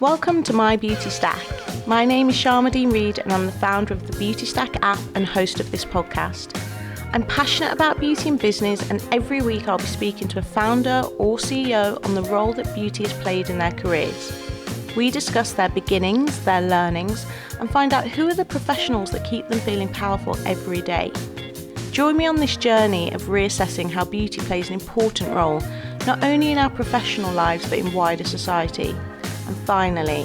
Welcome to my Beautystack. My name is Sharmadine Reid and I'm the founder of the Beautystack app and host of this podcast. I'm passionate about beauty and business, and every week I'll be speaking to a founder or CEO on the role that beauty has played in their careers. We discuss their beginnings, their learnings, and find out who are the professionals that keep them feeling powerful every day. Join me on this journey of reassessing how beauty plays an important role, not only in our professional lives but in wider society. And finally,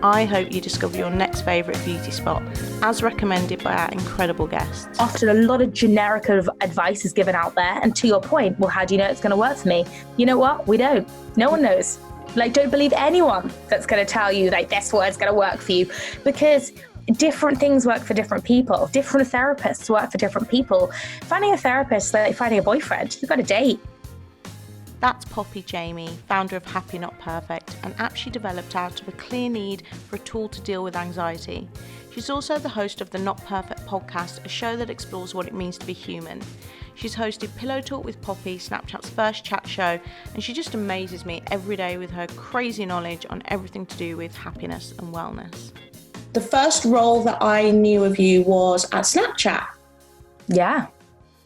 I hope you discover your next favourite beauty spot, as recommended by our incredible guests. Often a lot of generic advice is given out there, and to your point, well, how do you know it's going to work for me? You know what? We don't. No one knows. Don't believe anyone that's going to tell you this word's going to work for you, because different things work for different people. Different therapists work for different people. Finding a therapist, like finding a boyfriend, you've got a date. That's Poppy Jamie, founder of Happy Not Perfect, an app she developed out of a clear need for a tool to deal with anxiety. She's also the host of the Not Perfect Podcast, a show that explores what it means to be human. She's hosted Pillow Talk with Poppy, Snapchat's first chat show, and she just amazes me every day with her crazy knowledge on everything to do with happiness and wellness. The first role that I knew of you was at Snapchat. Yeah,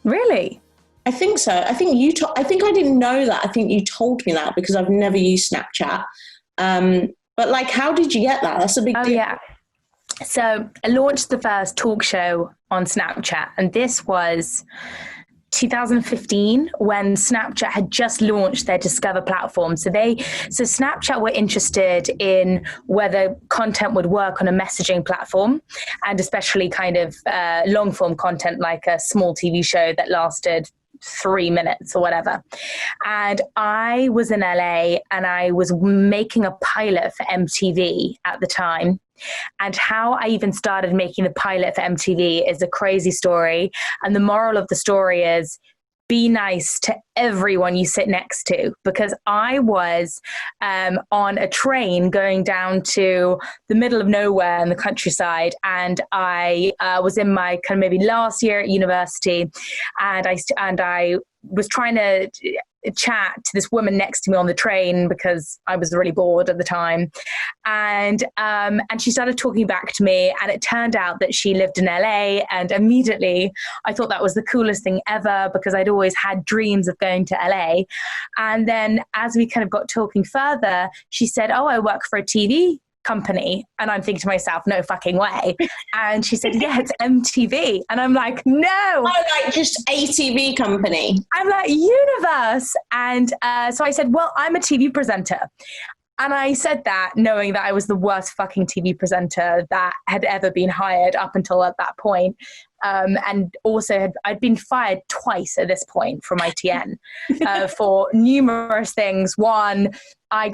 really? I think so. I think I didn't know that. I think you told me that because I've never used Snapchat. But how did you get that? That's a big deal. Yeah. So I launched the first talk show on Snapchat, and this was 2015 when Snapchat had just launched their Discover platform. So Snapchat were interested in whether content would work on a messaging platform, and especially kind of long form content like a small TV show that lasted 3 minutes or whatever. And I was in LA and I was making a pilot for MTV at the time. And how I even started making the pilot for MTV is a crazy story. And the moral of the story is, be nice to everyone you sit next to, because I was on a train going down to the middle of nowhere in the countryside, and I was in my kind of maybe last year at university, and I was trying to chat to this woman next to me on the train because I was really bored at the time, and she started talking back to me, and it turned out that she lived in LA, and immediately I thought that was the coolest thing ever because I'd always had dreams of going to LA. And then as we kind of got talking further, she said, "Oh, I work for a TV company." And I'm thinking to myself, no fucking way. And she said, "Yeah, it's MTV." And I'm like, no. Oh, just a TV company. I'm like, universe. And so I said, "Well, I'm a TV presenter." And I said that knowing that I was the worst fucking TV presenter that had ever been hired up until at that point. And also I'd been fired twice at this point from ITN for numerous things. One, I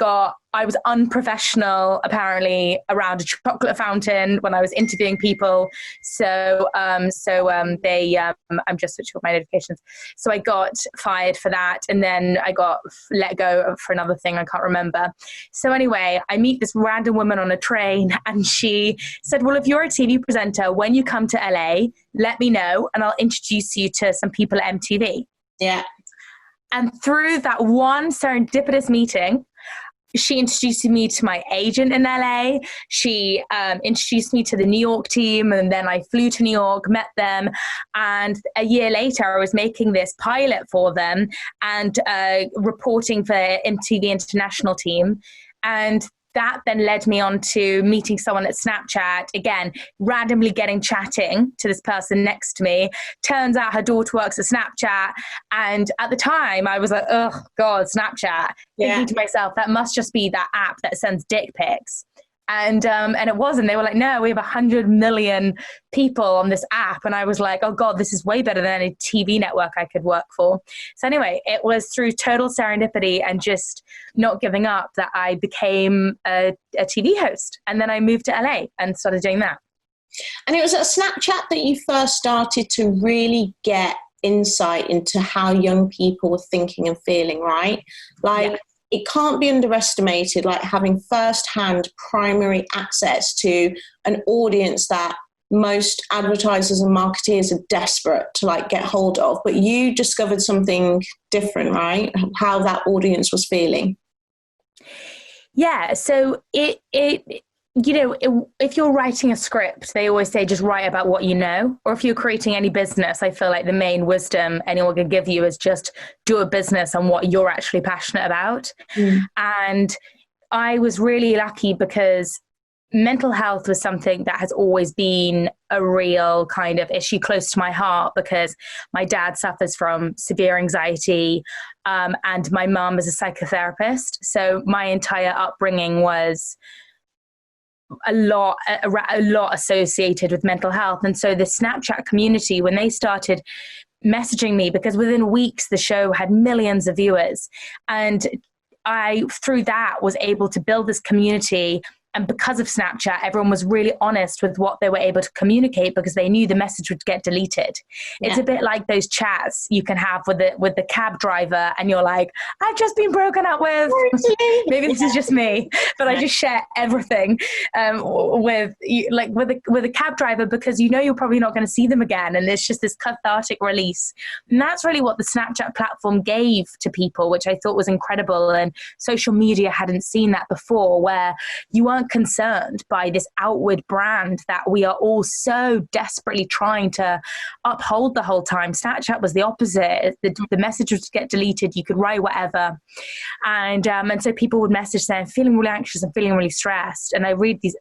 was unprofessional apparently around a chocolate fountain when I was interviewing people. So I'm just switching up my notifications. So I got fired for that, and then I got let go for another thing I can't remember. So anyway, I meet this random woman on a train, and she said, "Well, if you're a TV presenter, when you come to LA, let me know and I'll introduce you to some people at MTV." Yeah. And through that one serendipitous meeting, she introduced me to my agent in LA. She introduced me to the New York team, and then I flew to New York, met them, and a year later I was making this pilot for them and reporting for MTV International team. And that then led me on to meeting someone at Snapchat, again, randomly chatting to this person next to me. Turns out her daughter works at Snapchat. And at the time I was like, oh God, Snapchat. Yeah. Thinking to myself, that must just be that app that sends dick pics. And it wasn't. They were like, no, we have 100 million people on this app. And I was like, oh God, this is way better than any TV network I could work for. So anyway, it was through total serendipity and just not giving up that I became a TV host. And then I moved to LA and started doing that. And it was at Snapchat that you first started to really get insight into how young people were thinking and feeling, right? Yeah. It can't be underestimated, having first-hand primary access to an audience that most advertisers and marketeers are desperate to get hold of. But you discovered something different, right? How that audience was feeling. Yeah. So if you're writing a script, they always say just write about what you know. Or if you're creating any business, I feel like the main wisdom anyone can give you is just do a business on what you're actually passionate about. And I was really lucky because mental health was something that has always been a real kind of issue close to my heart, because my dad suffers from severe anxiety, and my mum is a psychotherapist. So my entire upbringing was a lot associated with mental health. And so the Snapchat community, when they started messaging me, because within weeks the show had millions of viewers, and I, through that, was able to build this community. And because of Snapchat, everyone was really honest with what they were able to communicate, because they knew the message would get deleted. Yeah. It's a bit like those chats you can have with the cab driver, and you're like, I've just been broken up with. Maybe this is just me, but I just share everything with a cab driver, because you know you're probably not going to see them again, and it's just this cathartic release. And that's really what the Snapchat platform gave to people, which I thought was incredible. And social media hadn't seen that before, where you weren't concerned by this outward brand that we are all so desperately trying to uphold the whole time. Snapchat was the opposite. The message would get deleted. You could write whatever. And so people would message saying, I'm feeling really anxious, I'm feeling really stressed. And I read these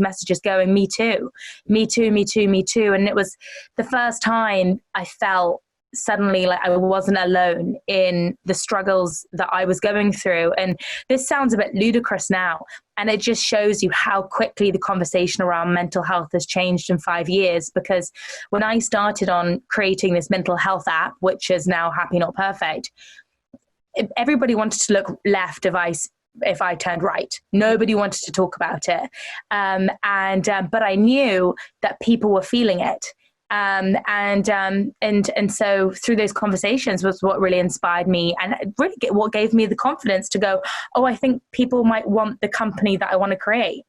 messages going, me too, me too, me too, me too. And it was the first time I felt suddenly like I wasn't alone in the struggles that I was going through. And this sounds a bit ludicrous now, and it just shows you how quickly the conversation around mental health has changed in 5 years. Because when I started on creating this mental health app, which is now Happy Not Perfect, everybody wanted to look left if I turned right. Nobody wanted to talk about it. But I knew that people were feeling it. And so through those conversations was what really inspired me, and really what gave me the confidence to go, oh, I think people might want the company that I want to create.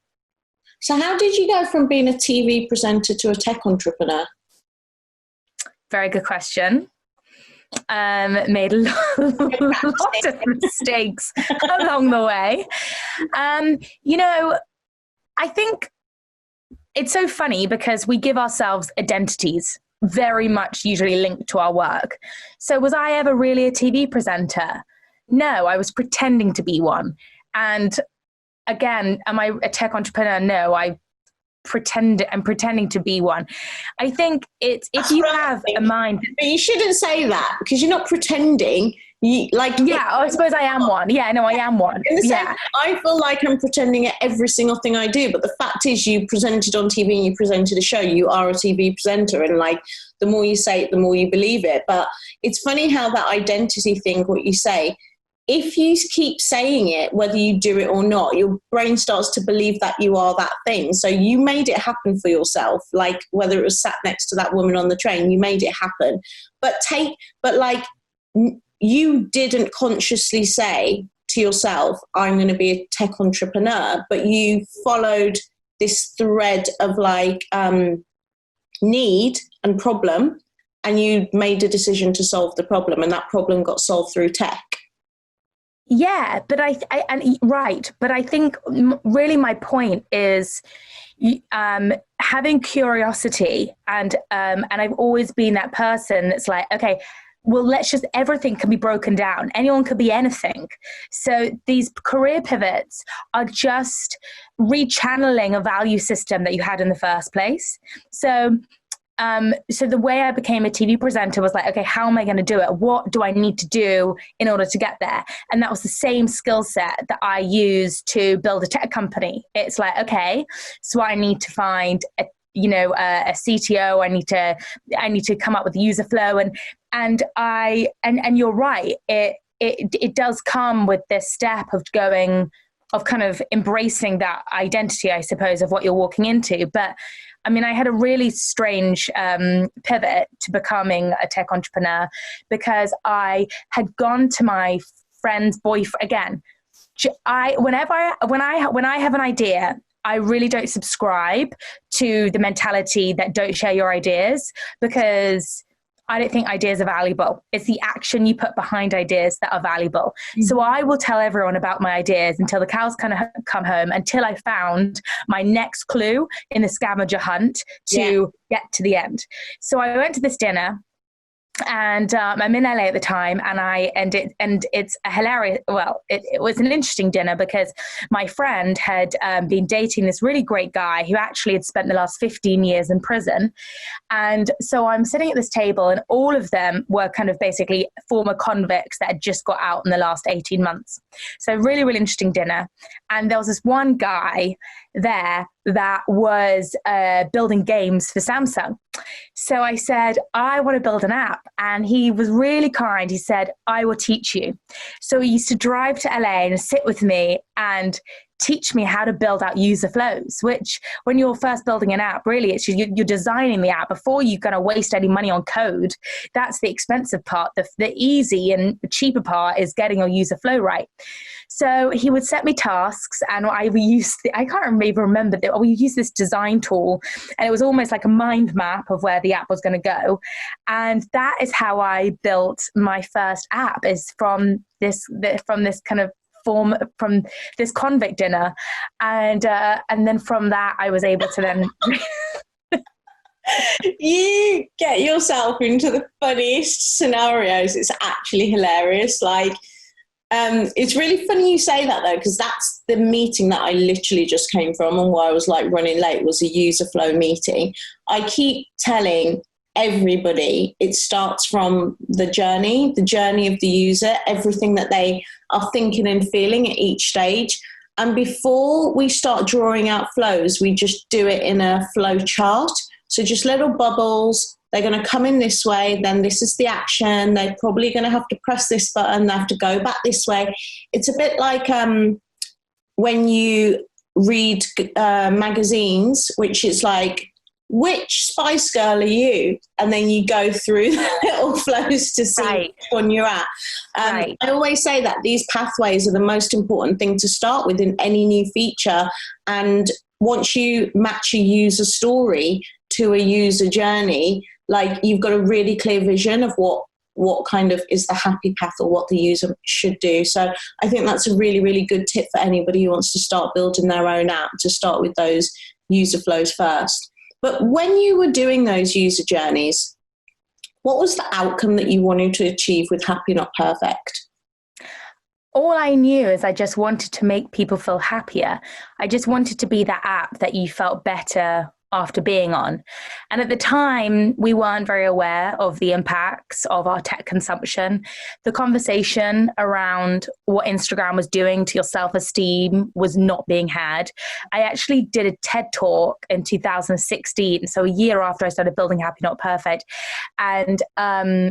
So how did you go from being a TV presenter to a tech entrepreneur? Very good question. Made a lot of mistakes along the way. I think it's so funny because we give ourselves identities very much usually linked to our work. So was I ever really a TV presenter? No, I was pretending to be one. And again, am I a tech entrepreneur? No, I'm pretending to be one. I think it's, if you have a mind. But you shouldn't say that, because you're not pretending. I suppose I am one. Yeah, no, I am one. Yeah. I feel like I'm pretending at every single thing I do, but the fact is you presented on TV and you presented a show. You are a TV presenter, and like the more you say it, the more you believe it. But it's funny how that identity thing, what you say, if you keep saying it, whether you do it or not, your brain starts to believe that you are that thing. So you made it happen for yourself, like whether it was sat next to that woman on the train, you made it happen. You didn't consciously say to yourself, I'm going to be a tech entrepreneur, but you followed this thread of need and problem, and you made a decision to solve the problem, and that problem got solved through tech. Yeah, but I think really my point is having curiosity, and I've always been that person that's like, okay, well, everything can be broken down. Anyone could be anything. So these career pivots are just rechanneling a value system that you had in the first place. So the way I became a TV presenter was like, okay, how am I going to do it? What do I need to do in order to get there? And that was the same skill set that I used to build a tech company. It's like, okay, so I need to find a CTO. I need to come up with user flow, and you're right. It does come with this step of kind of embracing that identity, I suppose, of what you're walking into. But I mean, I had a really strange pivot to becoming a tech entrepreneur, because I had gone to my friend's boyfriend again. When I have an idea, I really don't subscribe to the mentality that don't share your ideas, because I don't think ideas are valuable. It's the action you put behind ideas that are valuable. Mm-hmm. So I will tell everyone about my ideas until the cows kind of come home, until I found my next clue in the scavenger hunt to get to the end. So I went to this dinner. And I'm in LA at the time, and it's a hilarious. Well, it was an interesting dinner because my friend had been dating this really great guy who actually had spent the last 15 years in prison, and so I'm sitting at this table, and all of them were kind of basically former convicts that had just got out in the last 18 months. So really, really interesting dinner, and there was this one guy there that was building games for Samsung. So I said, I want to build an app. And he was really kind. He said, I will teach you. So he used to drive to LA and sit with me and teach me how to build out user flows, which when you're first building an app, really, it's you're designing the app before you're going to waste any money on code. That's the expensive part. The easy and the cheaper part is getting your user flow right. So he would set me tasks, and I can't even remember that we used this design tool, and it was almost like a mind map of where the app was going to go. And that is how I built my first app, is from this kind of form, from this convict dinner, and then from that I was able to then you get yourself into the funniest scenarios. It's actually hilarious. Like, it's really funny you say that though, because that's the meeting that I literally just came from, and why I was like running late was a user flow meeting. I keep telling everybody it starts from the journey of the user, everything that they are thinking and feeling at each stage. And before we start drawing out flows, we just do it in a flow chart. So just little bubbles. They're going to come in this way, then this is the action. They're probably going to have to press this button. They have to go back this way. It's a bit like when you read magazines, which is like, which Spice Girl are you? And then you go through the little flows to see which one you're at. I always say that these pathways are the most important thing to start with in any new feature. And once you match a user story to a user journey, like you've got a really clear vision of what kind of is the happy path or what the user should do. So I think that's a really, really good tip for anybody who wants to start building their own app, to start with those user flows first. But when you were doing those user journeys, what was the outcome that you wanted to achieve with Happy Not Perfect? All I knew is I just wanted to make people feel happier. I just wanted to be that app that you felt better after being on. And at the time, we weren't very aware of the impacts of our tech consumption. The conversation around what Instagram was doing to your self-esteem was not being had. I actually did a TED Talk in 2016, so a year after I started building Happy Not Perfect, and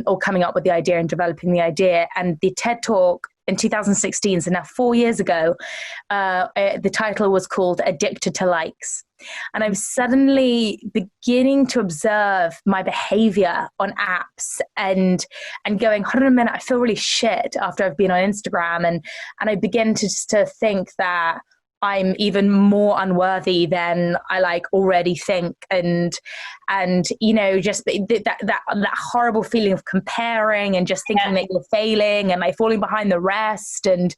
or coming up with the idea and developing the idea. And the TED Talk in 2016, so now 4 years ago, the title was called Addicted to Likes. And I'm suddenly beginning to observe my behavior on apps and going, hold on a minute, I feel really shit after I've been on Instagram. And I begin to think that I'm even more unworthy than I like already think. And you know, just that horrible feeling of comparing and just thinking that you're failing and like falling behind the rest. And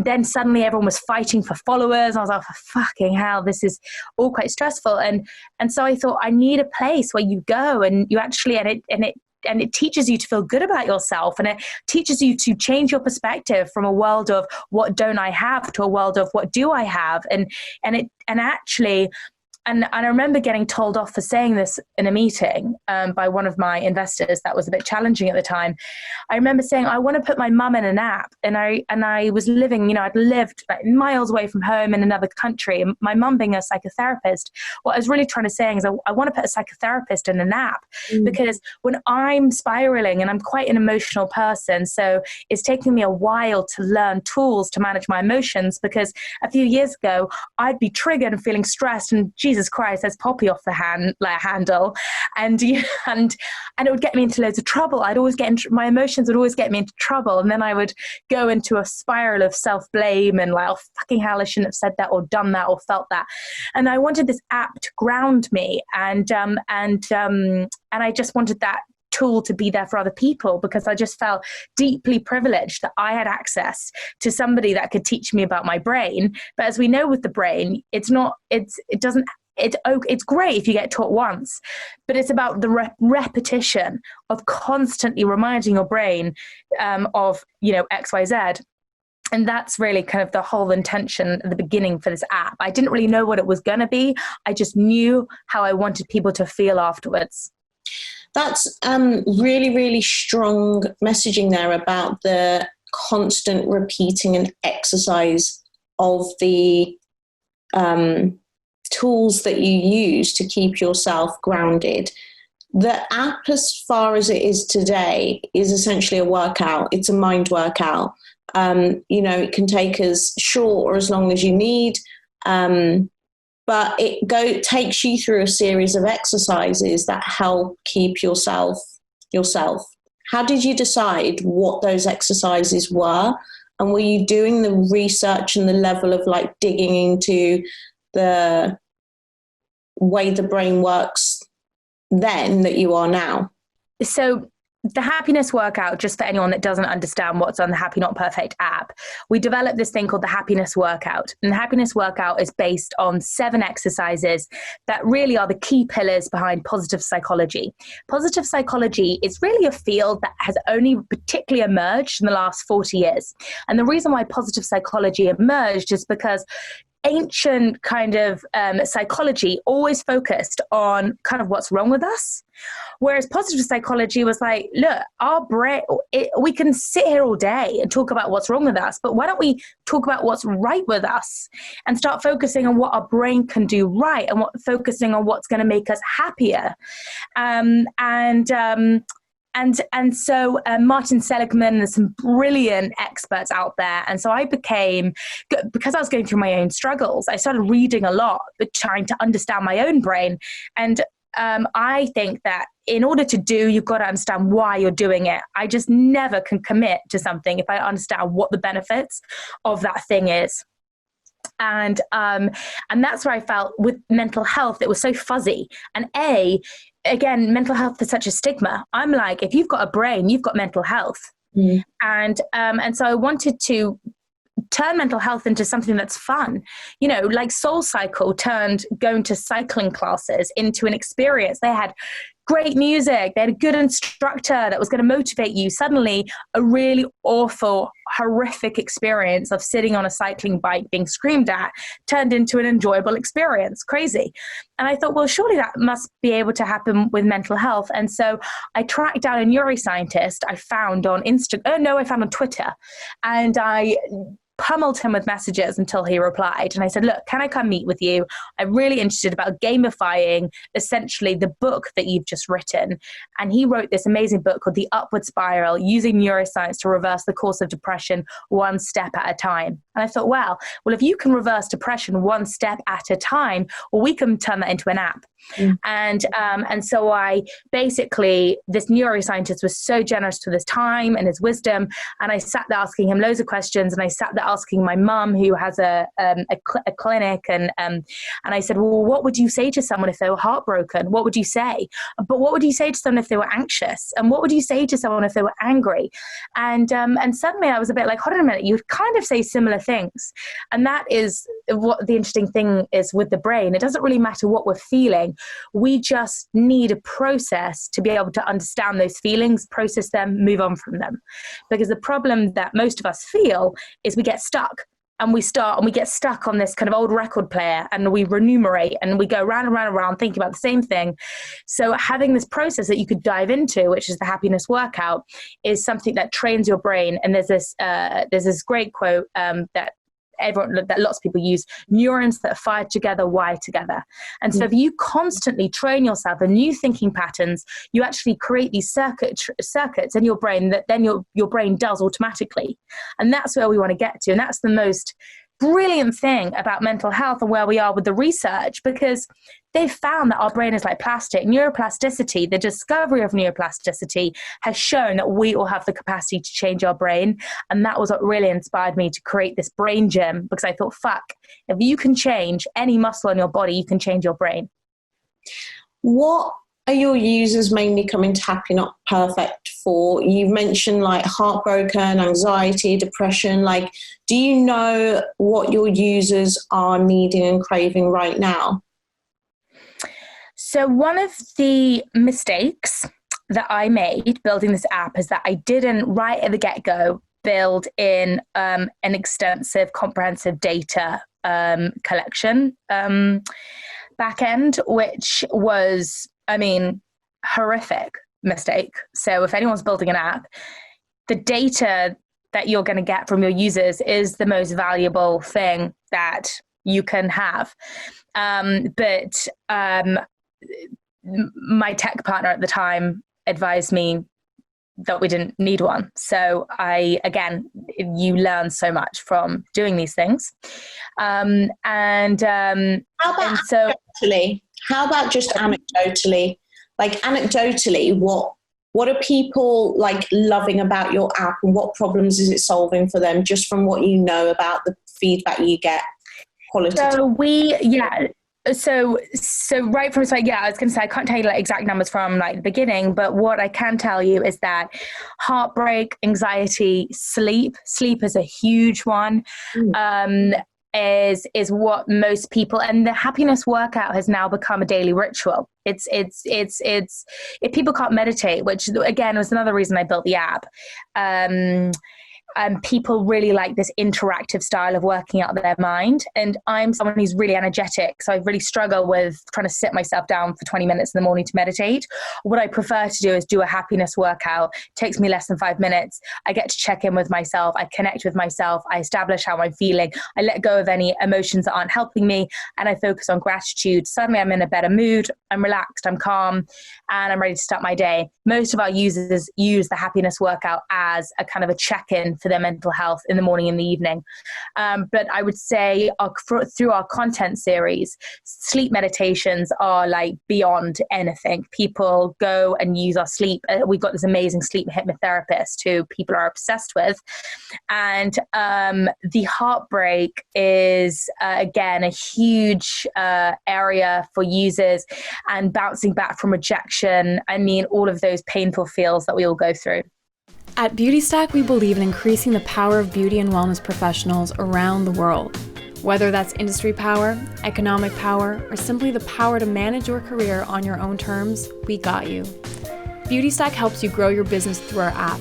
then suddenly everyone was fighting for followers. I was like, for fucking hell, this is all quite stressful. And so I thought, I need a place where you go and you actually, and it teaches you to feel good about yourself, and it teaches you to change your perspective from a world of what don't I have to a world of what do I have. And I remember getting told off for saying this in a meeting by one of my investors that was a bit challenging at the time. I remember saying, I want to put my mum in an app. And I was living, you know, I'd lived like miles away from home in another country. And my mum being a psychotherapist, what I was really trying to say is I want to put a psychotherapist in an app because when I'm spiraling, and I'm quite an emotional person, so it's taking me a while to learn tools to manage my emotions, because a few years ago, I'd be triggered and feeling stressed and Jesus Christ, there's Poppy off the handle, and it would get me into loads of trouble. My emotions would always get me into trouble, and then I would go into a spiral of self-blame and like, oh fucking hell, I shouldn't have said that or done that or felt that. And I wanted this app to ground me, and I just wanted that tool to be there for other people, because I just felt deeply privileged that I had access to somebody that could teach me about my brain. But as we know with the brain, it's great if you get taught once, but it's about the repetition of constantly reminding your brain of, X, Y, Z. And that's really kind of the whole intention at the beginning for this app. I didn't really know what it was going to be. I just knew how I wanted people to feel afterwards. That's really, really strong messaging there about the constant repeating and exercise of the tools that you use to keep yourself grounded. The app, as far as it is today, is essentially a workout. It's a mind workout. It can take as short or as long as you need, but it takes you through a series of exercises that help keep yourself. How did you decide what those exercises were? And were you doing the research and the level of like digging into the way the brain works then that you are now? So the happiness workout, just for anyone that doesn't understand what's on the Happy Not Perfect app, we developed this thing called the happiness workout. And the happiness workout is based on 7 exercises that really are the key pillars behind positive psychology. Positive psychology is really a field that has only particularly emerged in the last 40 years. And the reason why positive psychology emerged is because ancient kind of psychology always focused on kind of what's wrong with us. Whereas positive psychology was like, look, our brain, we can sit here all day and talk about what's wrong with us, but why don't we talk about what's right with us and start focusing on what our brain can do right and focusing on what's going to make us happier. So Martin Seligman and some brilliant experts out there. And so because I was going through my own struggles, I started reading a lot, but trying to understand my own brain. And I think that in order to do, you've got to understand why you're doing it. I just never can commit to something if I understand what the benefits of that thing is. And that's where I felt with mental health, it was so fuzzy. And again, mental health is such a stigma. I'm like, if you've got a brain, you've got mental health. Mm. And so I wanted to turn mental health into something that's fun. Like Soul Cycle turned going to cycling classes into an experience. They had great music. They had a good instructor that was going to motivate you. Suddenly, a really awful, horrific experience of sitting on a cycling bike being screamed at turned into an enjoyable experience. Crazy. And I thought, well, surely that must be able to happen with mental health. And so I tracked down a neuroscientist I found on I found on Twitter. And I pummeled him with messages until he replied. And I said, look, can I come meet with you? I'm really interested about gamifying essentially the book that you've just written. And he wrote this amazing book called The Upward Spiral, using neuroscience to reverse the course of depression one step at a time. And I thought, well, if you can reverse depression one step at a time, well, we can turn that into an app. Mm. And so I basically, this neuroscientist was so generous with his time and his wisdom. And I sat there asking him loads of questions. And I sat there asking my mum, who has a clinic. And I said, well, what would you say to someone if they were heartbroken? What would you say? But what would you say to someone if they were anxious? And what would you say to someone if they were angry? And suddenly I was a bit like, hold on a minute, you kind of say similar things. And that is what the interesting thing is with the brain. It doesn't really matter what we're feeling. We just need a process to be able to understand those feelings, process them, move on from them. Because the problem that most of us feel is we get stuck. And we get stuck on this kind of old record player, and we remunerate and we go round and round and round thinking about the same thing. So having this process that you could dive into, which is the happiness workout, is something that trains your brain. And there's this great quote that lots of people use: neurons that are fired together wire together. And so if you constantly train yourself in new thinking patterns, you actually create these circuits in your brain that then your brain does automatically. And that's where we want to get to. And that's the most brilliant thing about mental health and where we are with the research, because they've found that our brain is like plastic. Neuroplasticity, the discovery of neuroplasticity, has shown that we all have the capacity to change our brain. And that was what really inspired me to create this brain gym, because I thought, if you can change any muscle in your body, you can change your brain. What are your users mainly coming to Happy Not Perfect for? You mentioned like heartbroken, anxiety, depression. Like, do you know what your users are needing and craving right now? So one of the mistakes that I made building this app is that I didn't, right at the get-go, build in an extensive, comprehensive data collection backend, which was, horrific mistake. So if anyone's building an app, the data that you're going to get from your users is the most valuable thing that you can have. But my tech partner at the time advised me that we didn't need one. So you learn so much from doing these things. How about just anecdotally? Like anecdotally, what are people like loving about your app, and what problems is it solving for them, just from what you know about the feedback you get? So right from the start, I was going to say, I can't tell you like exact numbers from like the beginning, but what I can tell you is that heartbreak, anxiety, sleep is a huge one. Is what most people, and the happiness workout has now become a daily ritual. It's if people can't meditate, which again was another reason I built the app. People really like this interactive style of working out their mind. And I'm someone who's really energetic, so I really struggle with trying to sit myself down for 20 minutes in the morning to meditate. What I prefer to do is do a happiness workout. It takes me less than 5 minutes. I get to check in with myself. I connect with myself. I establish how I'm feeling. I let go of any emotions that aren't helping me, and I focus on gratitude. Suddenly I'm in a better mood. I'm relaxed. I'm calm, and I'm ready to start my day. Most of our users use the happiness workout as a kind of a check-in for their mental health in the morning and the evening. But I would say through our content series, sleep meditations are like beyond anything. People go and use our sleep. We've got this amazing sleep hypnotherapist who people are obsessed with. And the heartbreak is, again, a huge area for users, and bouncing back from rejection. All of those painful feels that we all go through. At Beautystack, we believe in increasing the power of beauty and wellness professionals around the world. Whether that's industry power, economic power, or simply the power to manage your career on your own terms, we got you. Beautystack helps you grow your business through our app.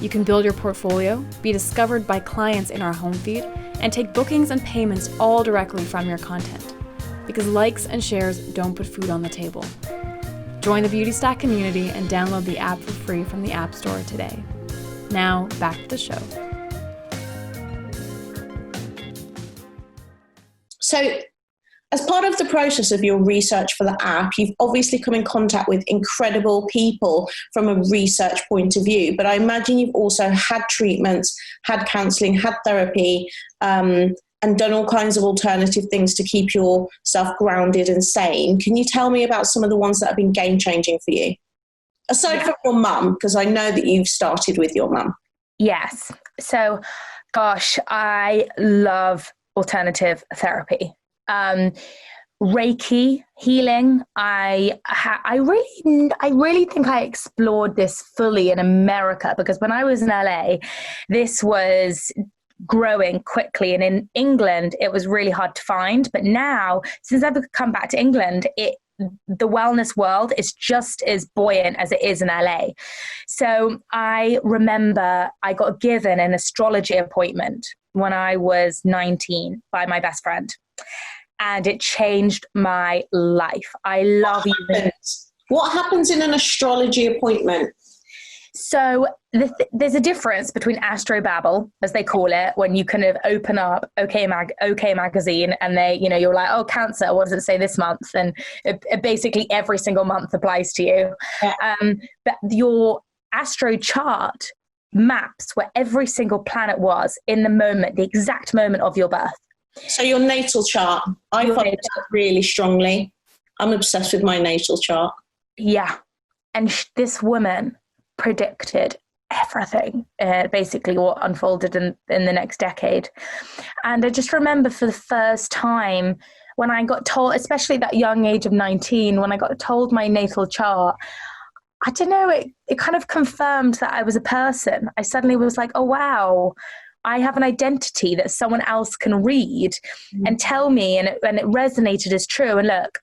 You can build your portfolio, be discovered by clients in our home feed, and take bookings and payments all directly from your content. Because likes and shares don't put food on the table. Join the Beautystack community and download the app for free from the App Store today. Now, back to the show. So, as part of the process of your research for the app, you've obviously come in contact with incredible people from a research point of view, but I imagine you've also had treatments, had counselling, had therapy, and done all kinds of alternative things to keep yourself grounded and sane. Can you tell me about some of the ones that have been game-changing for you? Aside from your mum, because I know that you've started with your mum. Yes. So, gosh, I love alternative therapy. Reiki healing. I really think I explored this fully in America, because when I was in LA, this was growing quickly, and in England it was really hard to find. But now, since I've come back to England, the wellness world is just as buoyant as it is in LA. So I remember I got given an astrology appointment when I was 19 by my best friend, and it changed my life. I love using it. What happens in an astrology appointment? So there's a difference between astrobabble, as they call it, when you kind of open up OK magazine and you're like, oh, Cancer, what does it say this month? And it basically every single month applies to you. Yeah. But your astro chart maps where every single planet was in the moment, the exact moment of your birth. So your natal chart, I follow it really strongly. I'm obsessed with my natal chart. Yeah. And this woman predicted everything, basically what unfolded in the next decade. And I just remember for the first time, when I got told, especially that young age of 19, when I got told my natal chart, I don't know, it kind of confirmed that I was a person. I suddenly was like, oh, wow, I have an identity that someone else can read and tell me, and it resonated as true. And look,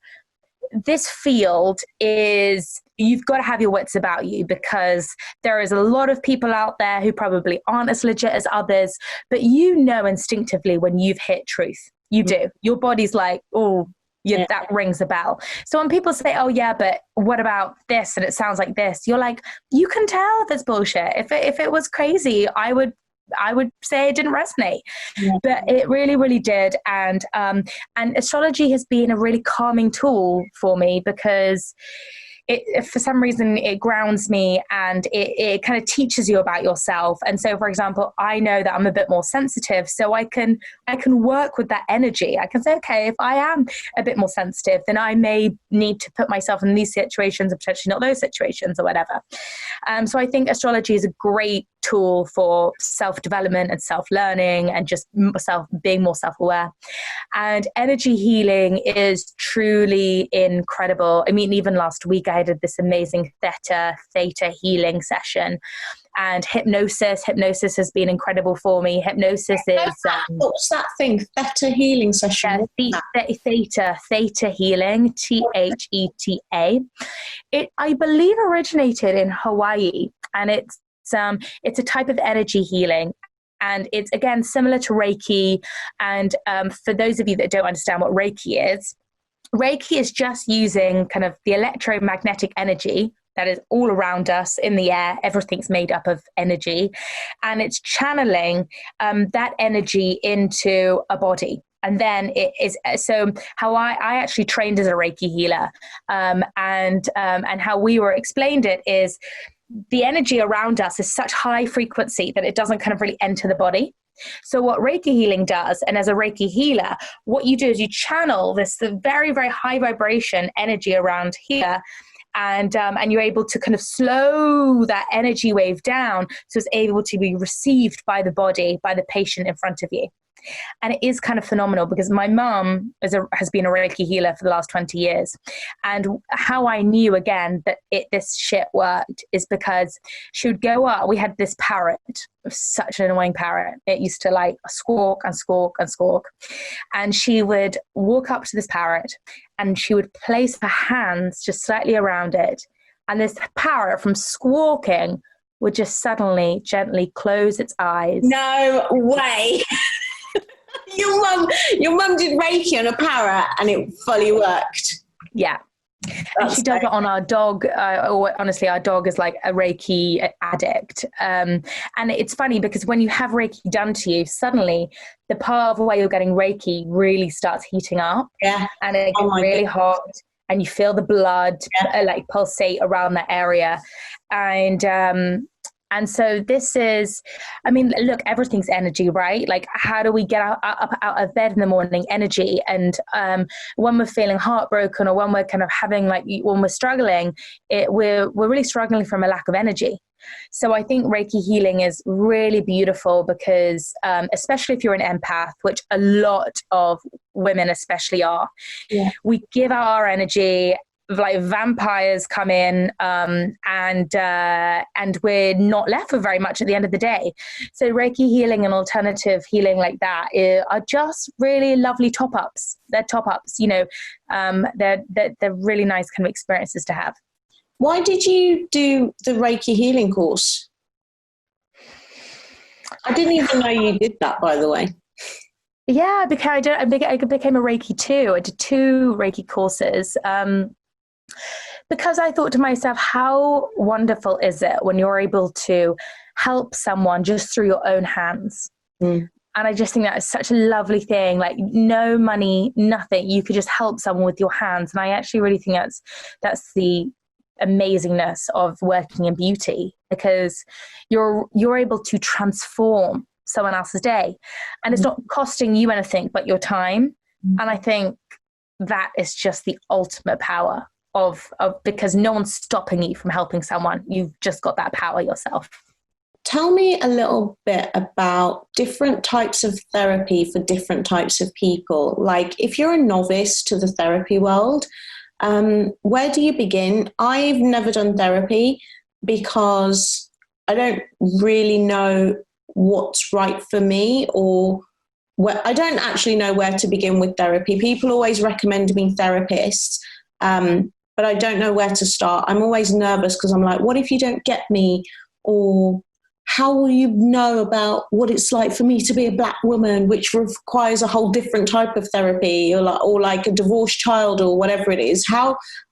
this field is, you've got to have your wits about you, because there is a lot of people out there who probably aren't as legit as others, but you know instinctively when you've hit truth. You do. Your body's like, oh, yeah, that rings a bell. So when people say, oh yeah, but what about this? And it sounds like this. You're like, you can tell if it's bullshit. If it was crazy, I would say it didn't resonate, but it really, really did. And astrology has been a really calming tool for me, because for some reason it grounds me, and it kind of teaches you about yourself. And so, for example, I know that I'm a bit more sensitive, so I can work with that energy. I can say, okay, if I am a bit more sensitive, then I may need to put myself in these situations and potentially not those situations, or whatever. So I think astrology is a great tool for self-development and self-learning, and just being more self-aware. And energy healing is truly incredible. I mean, even last week I did this amazing theta healing session. And hypnosis has been incredible for me. Hypnosis is what's that thing? Theta healing session. Theta healing, THETA. It, I believe, originated in Hawaii, and it's a type of energy healing. And it's, again, similar to Reiki. And for those of you that don't understand what Reiki is just using kind of the electromagnetic energy that is all around us in the air. Everything's made up of energy. And it's channeling that energy into a body. And then it is, so how I actually trained as a Reiki healer, and how we were explained it is, the energy around us is such high frequency that it doesn't kind of really enter the body. So what Reiki healing does, and as a Reiki healer, what you do is you channel this very, very high vibration energy around here, and you're able to kind of slow that energy wave down so it's able to be received by the body, by the patient in front of you. And it is kind of phenomenal, because my mum has been a Reiki healer for the last 20 years. And how I knew, again, that this shit worked is because she would go up. We had this parrot, such an annoying parrot. It used to like squawk and squawk and squawk. And she would walk up to this parrot, and she would place her hands just slightly around it. And this parrot, from squawking, would just suddenly gently close its eyes. No way. Your mum did Reiki on a parrot, and it fully worked. Yeah. And she does it on our dog. Honestly, our dog is like a Reiki addict. And it's funny, because when you have Reiki done to you, suddenly the part of where you're getting Reiki really starts heating up. Yeah. And it gets really hot, and you feel the blood like pulsate around that area. And so this is, I mean, look, everything's energy, right? Like, how do we get up out of bed in the morning? Energy. And when we're feeling heartbroken, or when we're kind of having, like, when we're struggling, we're really struggling from a lack of energy. So I think Reiki healing is really beautiful, because especially if you're an empath, which a lot of women especially are, we give out our energy. Like vampires come in, and we're not left with very much at the end of the day. So Reiki healing and alternative healing like that are just really lovely top-ups. They're top-ups, you know. They're really nice kind of experiences to have. Why did you do the Reiki healing course? I didn't even know you did that, by the way. Yeah, I became a Reiki too. I did 2 Reiki courses. Because I thought to myself, how wonderful is it when you're able to help someone just through your own hands? And I just think that is such a lovely thing. Like, no money, nothing. You could just help someone with your hands. And I actually really think that's the amazingness of working in beauty, because you're able to transform someone else's day, and it's not costing you anything but your time. And I think that is just the ultimate power of because no one's stopping you from helping someone. You've just got that power yourself. tell me a little bit about different types of therapy for different types of people. Like, if you're a novice to the therapy world, where do you begin? I've never done therapy because I don't really know what's right for me, or I don't actually know where to begin with therapy. People always recommend me therapists, but I don't know where to start. I'm always nervous because I'm like, what if you don't get me? Or how will you know about what it's like for me to be a Black woman, which requires a whole different type of therapy, or like a divorced child, or whatever it is?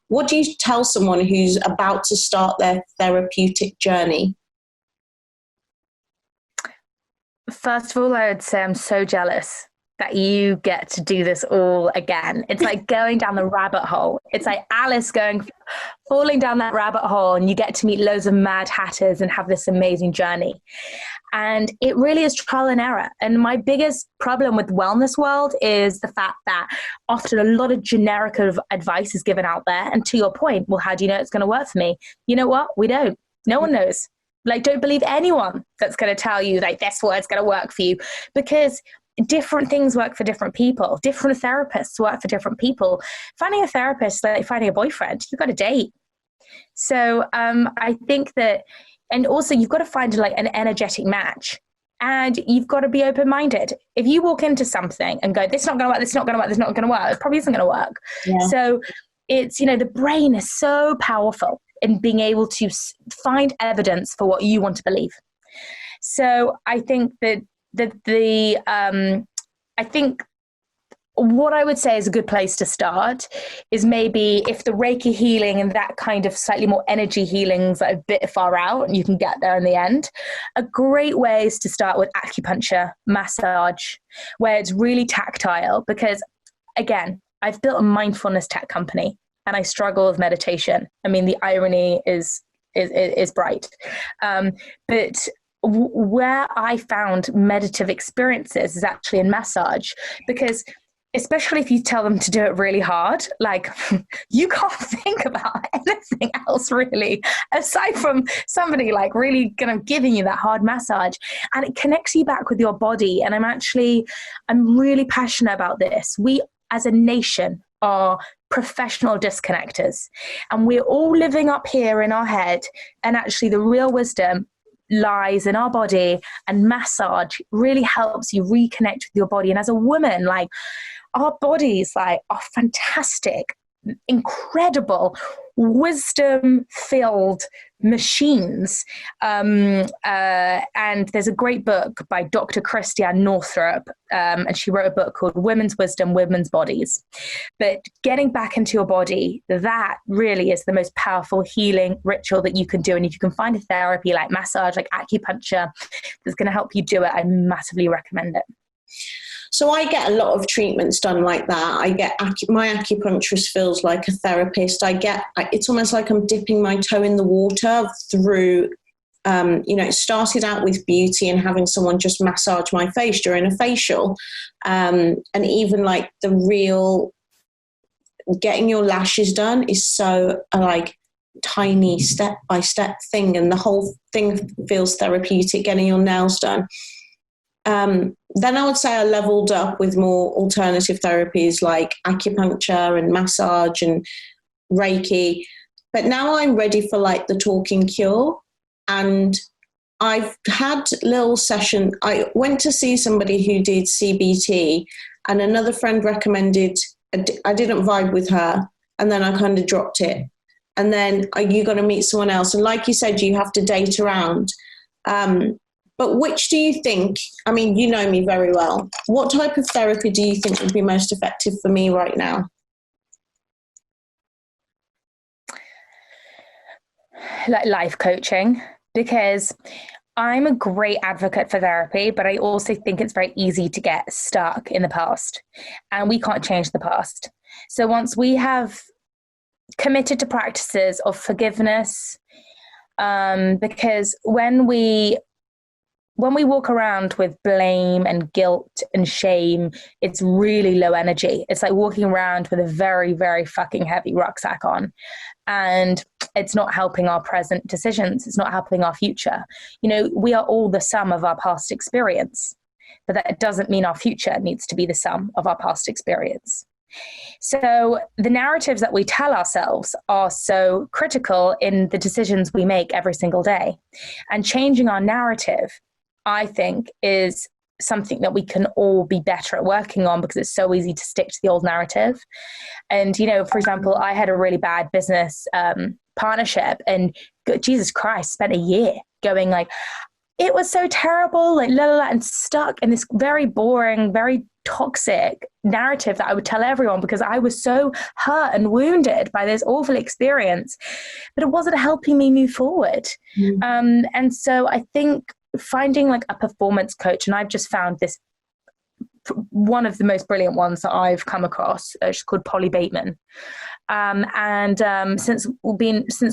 What do you tell someone who's about to start their therapeutic journey? First of all, I would say I'm so jealous that you get to do this all again. It's like going down the rabbit hole. It's like Alice falling down that rabbit hole, and you get to meet loads of mad hatters and have this amazing journey. And it really is trial and error. And my biggest problem with the wellness world is the fact that often a lot of generic advice is given out there. And to your point, well, how do you know it's going to work for me? You know what? We don't. No one knows. Like, don't believe anyone that's going to tell you like this word's going to work for you, because different things work for different people. Different therapists work for different people. Finding a therapist, like finding a boyfriend, you've got to date. So I think that, and also you've got to find like an energetic match, and you've got to be open-minded. If you walk into something and go, this is not going to work, this is not going to work, this is not going to work, it probably isn't going to work. Yeah. So it's, the brain is so powerful in being able to find evidence for what you want to believe. So I think that I think what I would say is a good place to start is maybe if the Reiki healing and that kind of slightly more energy healings are a bit far out and you can get there in the end, a great way is to start with acupuncture, massage, where it's really tactile, because again, I've built a mindfulness tech company and I struggle with meditation. I mean, the irony is bright. But where I found meditative experiences is actually in massage, because especially if you tell them to do it really hard, like you can't think about anything else really, aside from somebody like really kind of giving you that hard massage, and it connects you back with your body. And I'm really passionate about this. We as a nation are professional disconnectors, and we're all living up here in our head, and actually the real wisdom lies in our body, and massage really helps you reconnect with your body. And as a woman, like, our bodies like are fantastic, incredible, wisdom-filled machines. And there's a great book by Dr. Christiane Northrup, and she wrote a book called Women's Wisdom, Women's Bodies. But getting back into your body, that really is the most powerful healing ritual that you can do. And if you can find a therapy like massage, like acupuncture, that's going to help you do it, I massively recommend it. So I get a lot of treatments done like that. I get my acupuncturist feels like a therapist. It's almost like I'm dipping my toe in the water through, it started out with beauty and having someone just massage my face during a facial. And even like the real getting your lashes done is so like tiny step-by-step thing. And the whole thing feels therapeutic, getting your nails done. Then I would say I leveled up with more alternative therapies like acupuncture and massage and Reiki. But now I'm ready for like the talking cure. And I've had little session. I went to see somebody who did CBT, and another friend recommended, I didn't vibe with her. And then I kind of dropped it. And then you got to meet someone else. And like you said, you have to date around. But which do you think, I mean, you know me very well. What type of therapy do you think would be most effective for me right now? Like life coaching, because I'm a great advocate for therapy, but I also think it's very easy to get stuck in the past, and we can't change the past. So once we have committed to practices of forgiveness, because when we walk around with blame and guilt and shame, it's really low energy. It's like walking around with a very, very fucking heavy rucksack on. And it's not helping our present decisions. It's not helping our future. You know, we are all the sum of our past experience, but that doesn't mean our future needs to be the sum of our past experience. So the narratives that we tell ourselves are so critical in the decisions we make every single day. And changing our narrative, I think, is something that we can all be better at working on, because it's so easy to stick to the old narrative. And, you know, for example, I had a really bad business partnership, and Jesus Christ, spent a year going like, it was so terrible, like la la la, and stuck in this very boring, very toxic narrative that I would tell everyone, because I was so hurt and wounded by this awful experience, but it wasn't helping me move forward. And so I think finding like a performance coach, and I've just found this, one of the most brilliant ones that I've come across, she's called Polly Bateman. Since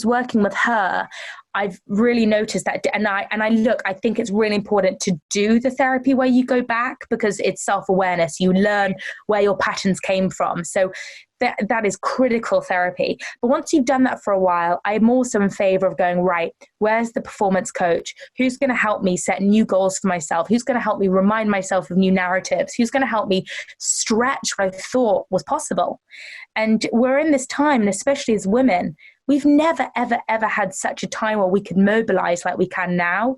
working with her, I've really noticed that, and I think it's really important to do the therapy where you go back, because it's self-awareness. You learn where your patterns came from. So that is critical therapy. But once you've done that for a while, I'm also in favor of going, right, where's the performance coach? Who's going to help me set new goals for myself? Who's going to help me remind myself of new narratives? Who's going to help me stretch what I thought was possible? And we're in this time, and especially as women, we've never, ever, ever had such a time where we could mobilize like we can now.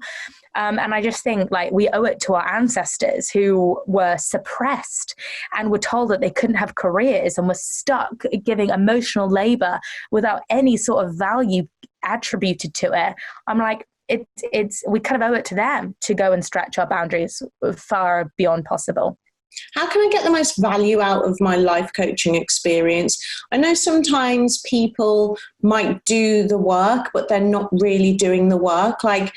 And I just think like we owe it to our ancestors who were suppressed and were told that they couldn't have careers and were stuck giving emotional labor without any sort of value attributed to it. I'm like, we kind of owe it to them to go and stretch our boundaries far beyond possible. How can I get the most value out of my life coaching experience? I know sometimes people might do the work, but they're not really doing the work. Like,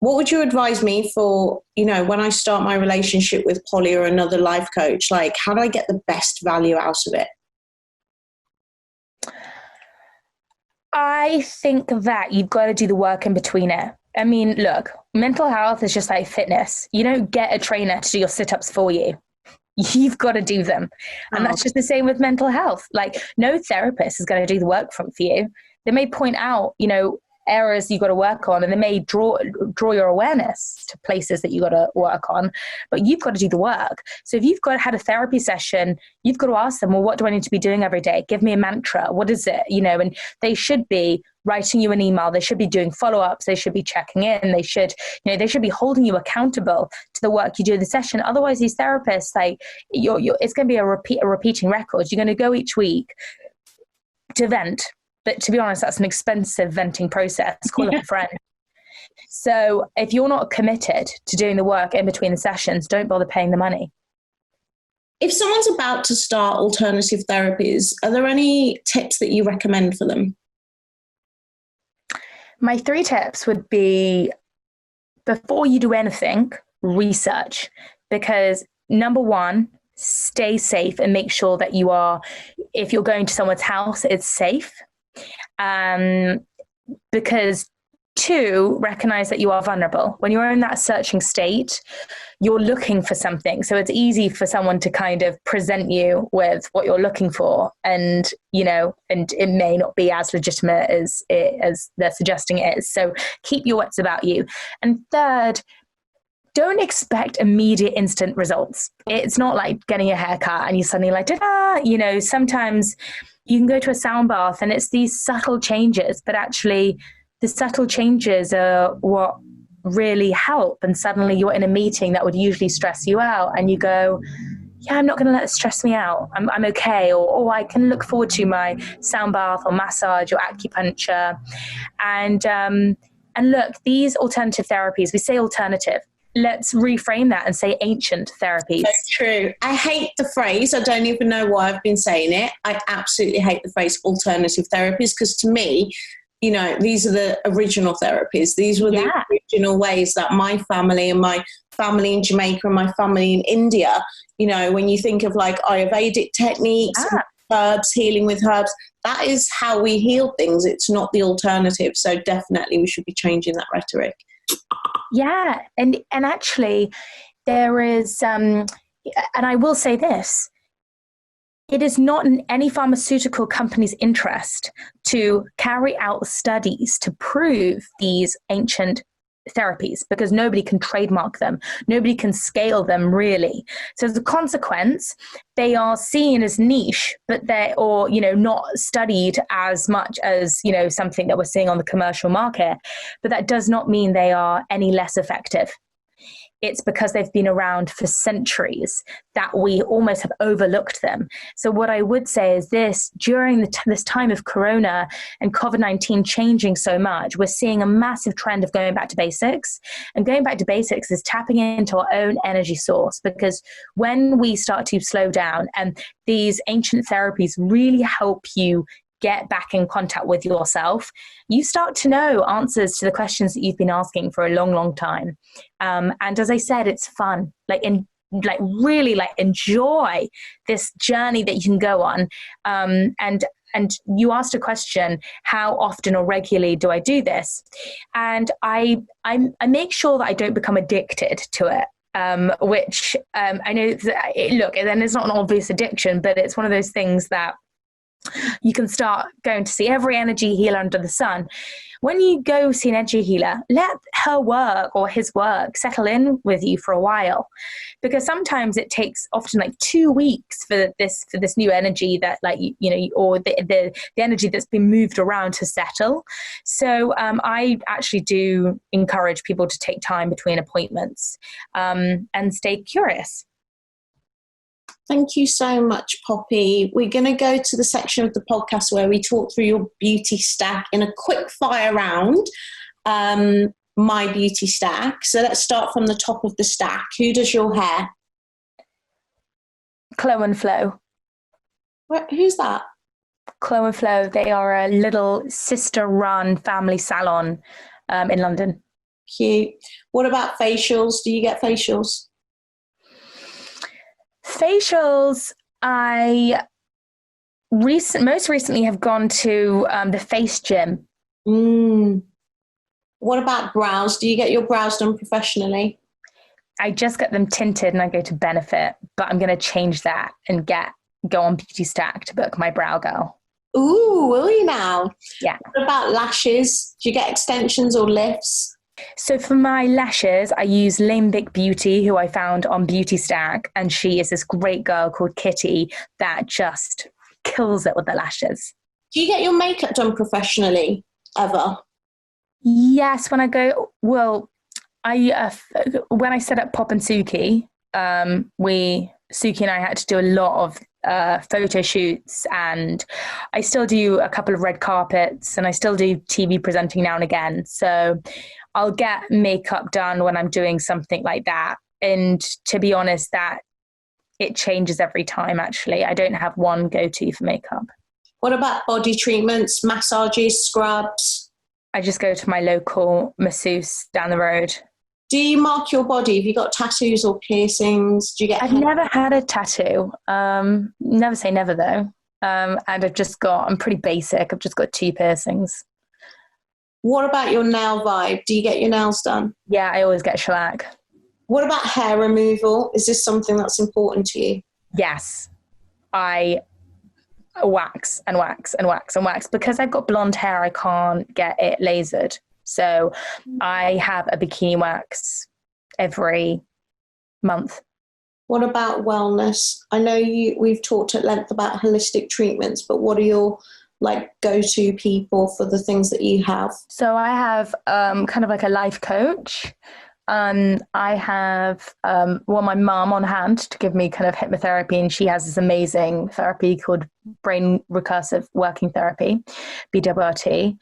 what would you advise me for, you know, when I start my relationship with Polly or another life coach? Like, how do I get the best value out of it? I think that you've got to do the work in between it. I mean, look, mental health is just like fitness. You don't get a trainer to do your sit-ups for you. You've got to do them. And that's just the same with mental health. Like, no therapist is going to do the work for you. They may point out, you know, areas you got to work on, and they may draw your awareness to places that you got to work on, but you've got to do the work. So if you've had a therapy session, you've got to ask them, well, what do I need to be doing every day? Give me a mantra. What is it? You know, and they should be writing you an email. They should be doing follow-ups. They should be checking in. They should be holding you accountable to the work you do in the session. Otherwise, these therapists, like, it's going to be a repeating record. You're going to go each week to vent. But to be honest, that's an expensive venting process. Call up a friend. So if you're not committed to doing the work in between the sessions, don't bother paying the money. If someone's about to start alternative therapies, are there any tips that you recommend for them? My 3 tips would be, before you do anything, research. Because number 1, stay safe and make sure that if you're going to someone's house, it's safe. Because 2, recognize that you are vulnerable. When you're in that searching state, you're looking for something. So it's easy for someone to kind of present you with what you're looking for. And, you know, and it may not be as legitimate as they're suggesting it is. So keep your wits about you. And 3rd, don't expect immediate instant results. It's not like getting a haircut and you suddenly like, ta-da! You know, sometimes you can go to a sound bath and it's these subtle changes, but actually the subtle changes are what really help. And suddenly you're in a meeting that would usually stress you out and you go, yeah, I'm not going to let it stress me out. I'm okay. Or I can look forward to my sound bath or massage or acupuncture. And look, these alternative therapies, we say alternative. Let's reframe that and say ancient therapies. So true. I hate the phrase. I don't even know why I've been saying it. I absolutely hate the phrase alternative therapies, because to me, you know, these are the original therapies. These were the original ways that my family and my family in Jamaica and my family in India, you know, when you think of like Ayurvedic techniques, herbs, healing with herbs, that is how we heal things. It's not the alternative. So definitely we should be changing that rhetoric. Yeah. And actually there is, and I will say this, it is not in any pharmaceutical company's interest to carry out studies to prove these ancient therapies, because nobody can trademark them. Nobody can scale them, really. So as a consequence, they are seen as niche, but not studied as much as, something that we're seeing on the commercial market. But that does not mean they are any less effective. It's because they've been around for centuries that we almost have overlooked them. So what I would say is this: during this time of Corona and COVID-19 changing so much, we're seeing a massive trend of going back to basics. And going back to basics is tapping into our own energy source, because when we start to slow down, and these ancient therapies really help you get back in contact with yourself, you start to know answers to the questions that you've been asking for a long, long time. And as I said, it's fun. Really enjoy this journey that you can go on. And you asked a question: how often or regularly do I do this? And I make sure that I don't become addicted to it. Which I know, then it's not an obvious addiction, but it's one of those things that you can start going to see every energy healer under the sun. When you go see an energy healer, let her work or his work settle in with you for a while, because sometimes it takes often 2 weeks for this new energy that or the energy that's been moved around to settle. So I actually do encourage people to take time between appointments and stay curious. Thank you so much, Poppy. We're going to go to the section of the podcast where we talk through your beauty stack in a quick fire round. My beauty stack. So let's start from the top of the stack. Who does your hair? Chloe and Flo. Who's that? Chloe and Flo. They are a little sister-run family salon in London. Cute. What about facials? Do you get facials? Facials, I most recently have gone to the face gym. What about brows? Do you get your brows done professionally? I just get them tinted and I go to Benefit, but I'm going to change that and go on Beautystack to book my brow girl. Ooh, will you now? Yeah. What about lashes? Do you get extensions or lifts? So for my lashes, I use Lambic Beauty, who I found on Beautystack, and she is this great girl called Kitty that just kills it with the lashes. Do you get your makeup done professionally ever? Yes, when I go, when I set up Pop and Suki, Suki and I had to do a lot of photo shoots, and I still do a couple of red carpets, and I still do TV presenting now and again. So I'll get makeup done when I'm doing something like that. And to be honest, that it changes every time, actually. I don't have one go-to for makeup. What about body treatments, massages, scrubs? I just go to my local masseuse down the road. Do you mark your body? Have you got tattoos or piercings? Do you get? I've never had a tattoo. Never say never, though. And I'm pretty basic. I've just got 2 piercings. What about your nail vibe? Do you get your nails done? Yeah, I always get shellac. What about hair removal? Is this something that's important to you? Yes. I wax and wax and wax and wax. Because I've got blonde hair, I can't get it lasered. So I have a bikini wax every month. What about wellness? I know we've talked at length about holistic treatments, but what are your go-to people for the things that you have? So I have kind of like a life coach. I have my mum on hand to give me kind of hypnotherapy, and she has this amazing therapy called brain recursive working therapy, BWRT.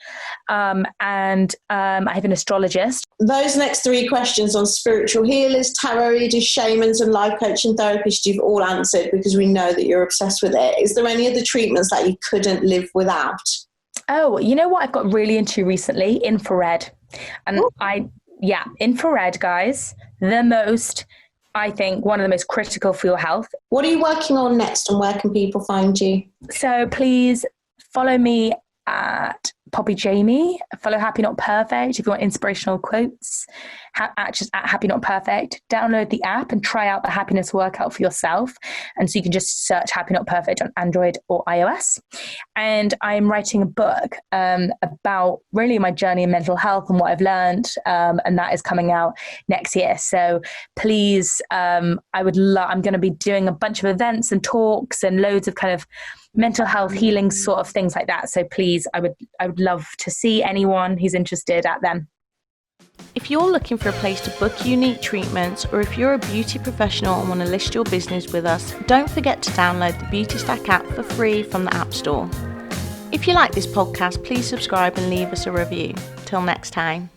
And I have an astrologist. Those next 3 questions on spiritual healers, tarot readers, shamans, and life coaching therapists, you've all answered because we know that you're obsessed with it. Is there any other treatments that you couldn't live without? Oh, you know what I've got really into recently? Infrared. And infrared, guys, I think one of the most critical for your health. What are you working on next, and where can people find you? So please follow me at Poppy Jamie. Follow Happy Not Perfect if you want inspirational quotes. Just at Happy Not Perfect. Download the app and try out the happiness workout for yourself. And so you can just search Happy Not Perfect on Android or iOS. And I'm writing a book about really my journey in mental health and what I've learned. And that is coming out next year. So please, I'm going to be doing a bunch of events and talks and loads of kind of mental health healing sort of things like that. So please, I would love to see anyone who's interested at them. If you're looking for a place to book unique treatments, or if you're a beauty professional and want to list your business with us, don't forget to download the Beautystack app for free from the App Store. If you like this podcast, please subscribe and leave us a review. Till next time.